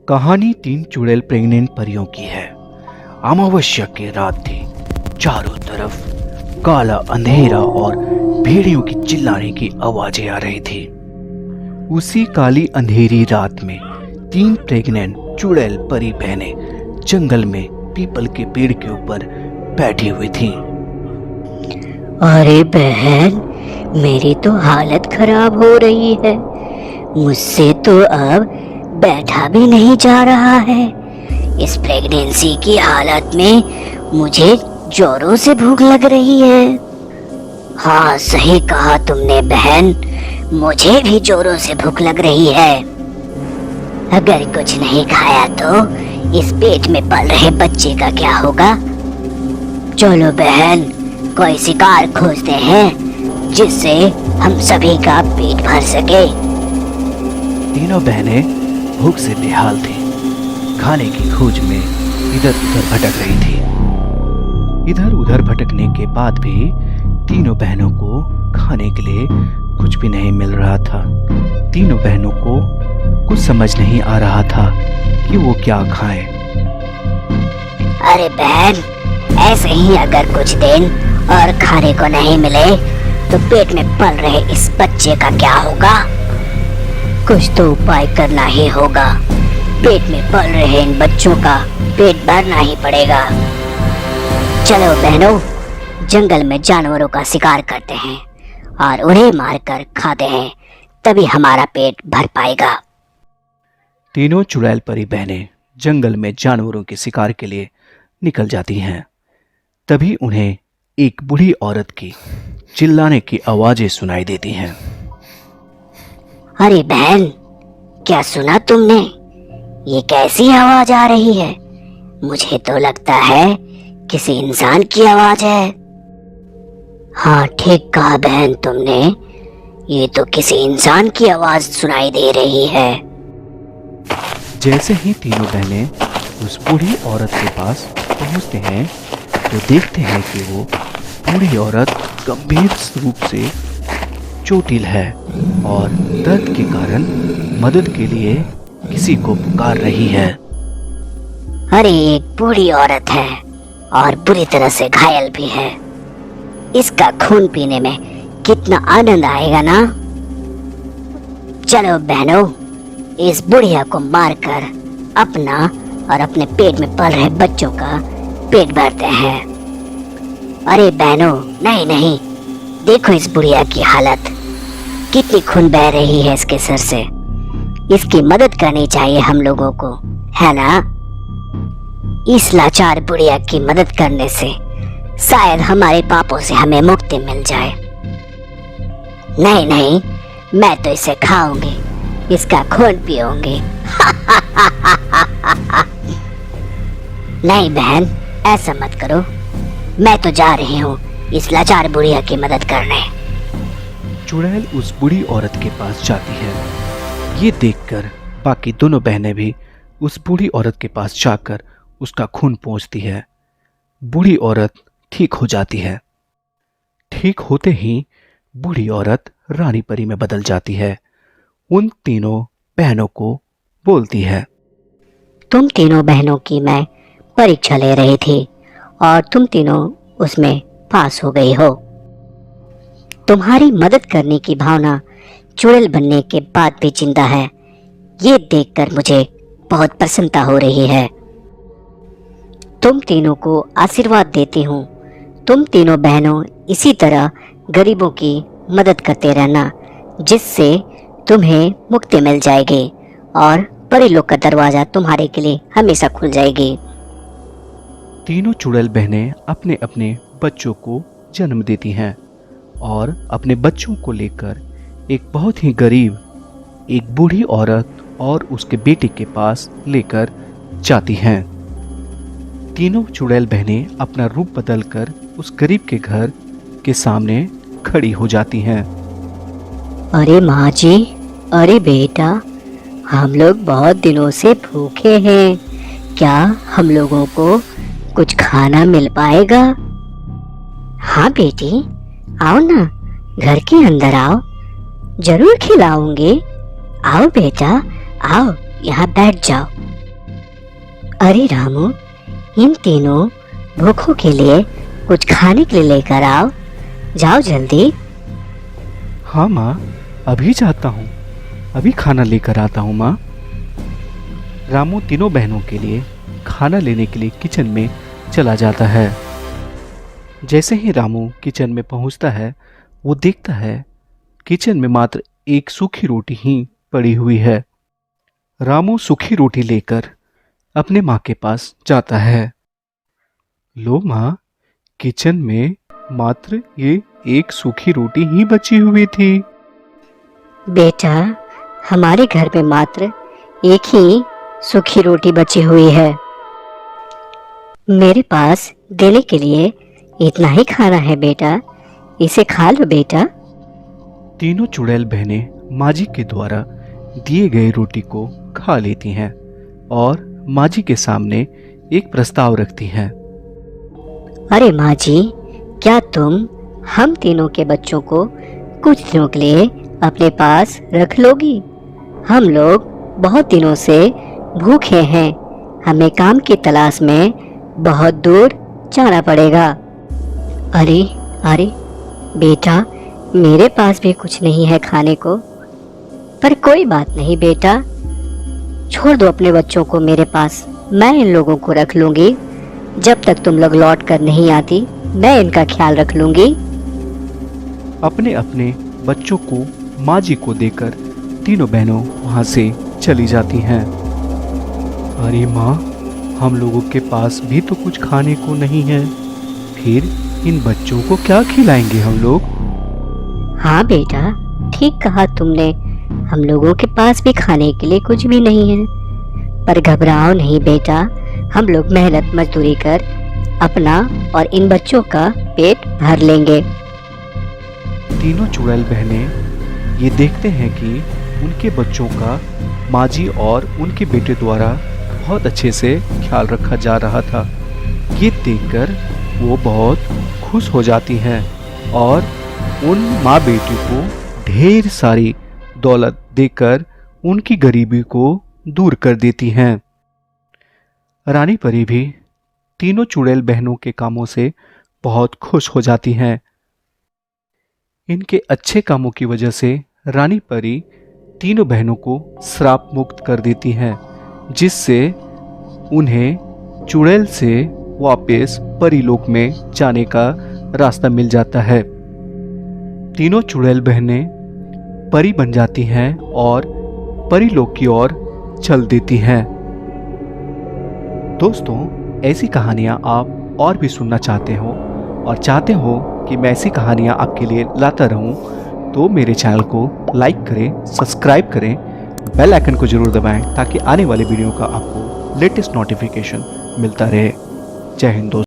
कहानी तीन चुड़ैल प्रेग्नेंट परियों की है। अमावस्या की रात थी। चारों तरफ काला अंधेरा और भेड़ियों की चिल्लाने की आवाजें आ रही थी। उसी काली अंधेरी रात में तीन प्रेग्नेंट चुड़ैल परी बहनें जंगल में पीपल के पेड़ के ऊपर बैठी हुई थीं। अरे बहन, मेरी तो हालत खराब हो रही है। मुझसे तो अब बैठा भी नहीं जा रहा है। इस प्रेगनेंसी की हालत में मुझे जोरों से भूख लग रही है। हाँ, सही कहा तुमने बहन, मुझे भी जोरों से भूख लग रही है। अगर कुछ नहीं खाया तो इस पेट में पल रहे बच्चे का क्या होगा? चलो बहन, कोई शिकार खोजते हैं जिससे हम सभी का पेट भर सके। तीनों बहनें भूख से बेहाल थी। खाने की खोज में इधर उधर भटक रही थी। इधर उधर भटकने के बाद भी तीनों बहनों को खाने के लिए कुछ भी नहीं मिल रहा था। तीनों बहनों को कुछ समझ नहीं आ रहा था कि वो क्या खाएं। अरे बहन, ऐसे ही अगर कुछ दिन और खाने को नहीं मिले तो पेट में पल रहे इस बच्चे का क्या होगा? कुछ तो उपाय करना ही होगा। पेट में पल रहे इन बच्चों का पेट भरना ही पड़ेगा। चलो बहनों, जंगल में जानवरों का शिकार करते हैं और उन्हें मारकर खाते हैं, तभी हमारा पेट भर पाएगा। तीनों चुड़ैल परी बहनें जंगल में जानवरों के शिकार के लिए निकल जाती हैं। तभी उन्हें एक बूढ़ी औरत की चिल्लाने की आवाजें सुनाई देती हैं। अरे बहन, क्या सुना तुमने? ये कैसी आवाज आ रही है? मुझे तो लगता है किसी इंसान की आवाज है। हाँ, ठीक कहा बहन तुमने, ये तो किसी इंसान की आवाज सुनाई दे रही है। जैसे ही तीनों बहनें उस बूढ़ी औरत के पास पहुंचते हैं तो देखते हैं कि वो बूढ़ी औरत गंभीर रूप से चोटिल है और दर्द के कारण मदद के लिए किसी को पुकार रही है। अरे, एक बूढ़ी औरत है और बुरी तरह से घायल भी है। इसका खून पीने में कितना आनंद आएगा ना। चलो बहनों, इस बुढ़िया को मारकर अपना और अपने पेट में पल रहे बच्चों का पेट भरते हैं। अरे बहनों, नहीं नहीं, देखो इस बुढ़िया की हालत, कितनी खून बह रही है इसके सर से। इसकी मदद करनी चाहिए हम लोगों को, है ना? इस लाचार बुढ़िया की मदद करने से शायद हमारे पापों से हमें मुक्ति मिल जाए। नहीं नहीं, मैं तो इसे खाऊंगी, इसका खून पीऊंगी। नहीं बहन, ऐसा मत करो। मैं तो जा रही हूँ इस लाचार बुढ़िया की मदद करने। चुड़ैल उस बूढ़ी औरत के पास जाती है। ये देखकर बाकी दोनों बहनें भी उस बूढ़ी औरत के पास जाकर उसका खून पोंछती है। बूढ़ी औरत ठीक हो जाती है। ठीक होते ही बूढ़ी औरत रानी परी में बदल जाती है। उन तीनों बहनों को बोलती है, तुम तीनों बहनों की मैं परीक्षा ले रही थी और तुम तीनों उसमें पास हो गई हो। तुम्हारी मदद करने की भावना चुड़ैल बनने के बाद भी जिंदा है। ये देखकर मुझे बहुत प्रसन्नता हो रही है। तुम तीनों को आशीर्वाद देती हूँ। तुम तीनों बहनों इसी तरह गरीबों की मदद करते रहना, जिससे तुम्हें मुक्ति मिल जाएगी और परीलोक का दरवाजा तुम्हारे के लिए हमेशा खुल जाएगी। तीनों चुड़ैल बहनें अपने अपने बच्चों को जन्म देती हैं और अपने बच्चों को लेकर एक बहुत ही गरीब एक बूढ़ी औरत और उसके बेटे के पास लेकर जाती हैं। तीनों चुड़ैल बहनें अपना रूप बदलकर उस गरीब के घर के सामने खड़ी हो जाती हैं। अरे माँ जी, अरे बेटा, हम लोग बहुत दिनों से भूखे हैं। क्या हम लोगों को कुछ खाना मिल पाएगा? हाँ बेटी, आओ ना, घर के अंदर आओ, जरूर खिलाऊंगी। आओ बेटा, आओ, यहाँ बैठ जाओ। अरे रामू, इन तीनों भूखों के लिए कुछ खाने के लिए लेकर आओ। जाओ जल्दी। हाँ माँ, अभी जाता हूँ, अभी खाना लेकर आता हूँ माँ। रामू तीनों बहनों के लिए खाना लेने के लिए किचन में चला जाता है। जैसे ही रामू किचन में पहुंचता है, वो देखता है किचन में मात्र एक सूखी रोटी ही पड़ी हुई है। रामू सूखी रोटी लेकर अपने माँ के पास जाता है। लो माँ, किचन में मात्र ये एक सूखी रोटी ही बची हुई थी। बेटा, हमारे घर में मात्र एक ही सूखी रोटी बची हुई है। मेरे पास देने के लिए इतना ही खाना है बेटा, इसे खा लो बेटा। तीनों चुड़ैल बहनें माँ जी के द्वारा दिए गए रोटी को खा लेती हैं और माँ जी के सामने एक प्रस्ताव रखती हैं। अरे माँ जी, क्या तुम हम तीनों के बच्चों को कुछ दिनों के लिए अपने पास रख लोगी? हम लोग बहुत दिनों से भूखे हैं, हमें काम की तलाश में बहुत दूर जाना पड़ेगा। अरे अरे बेटा, मेरे पास भी कुछ नहीं है खाने को, पर कोई बात नहीं बेटा, छोड़ दो अपने बच्चों को मेरे पास, मैं इन लोगों को रख लूंगी। जब तक तुम लोग लौट कर नहीं आती, मैं इनका ख्याल रख लूंगी। अपने अपने बच्चों को माँ जी को देकर तीनों बहनों वहाँ से चली जाती हैं। अरे माँ, हम लोगों के पास भी तो कुछ खाने को नहीं है, फिर इन बच्चों को क्या खिलाएंगे हम लोग? हाँ बेटा, ठीक कहा तुमने, हम लोगों के पास भी खाने के लिए कुछ भी नहीं है। पर घबराओ नहीं बेटा, हम लोग मेहनत मजदूरी कर अपना और इन बच्चों का पेट भर लेंगे। तीनों चुड़ैल बहनें ये देखते हैं कि उनके बच्चों का माँ जी और उनके बेटे द्वारा बहुत अच्छे से ख्याल रखा जा रहा था। ये देखकर वो बहुत खुश हो जाती हैं और उन माँ बेटी को ढेर सारी दौलत देकर उनकी गरीबी को दूर कर देती हैं। रानी परी भी तीनों चुड़ैल बहनों के कामों से बहुत खुश हो जाती हैं। इनके अच्छे कामों की वजह से रानी परी तीनों बहनों को श्राप मुक्त कर देती हैं, जिससे उन्हें चुड़ैल से वापस परीलोक में जाने का रास्ता मिल जाता है। तीनों चुड़ैल बहनें परी बन जाती हैं और परीलोक की ओर चल देती हैं। दोस्तों, ऐसी कहानियाँ आप और भी सुनना चाहते हो और चाहते हो कि मैं ऐसी कहानियाँ आपके लिए लाता रहूं, तो मेरे चैनल को लाइक करें, सब्सक्राइब करें, बेल आइकन को जरूर दबाएं ताकि आने वाले वीडियो का आपको लेटेस्ट नोटिफिकेशन मिलता रहे। जय हिंद दोस्तों।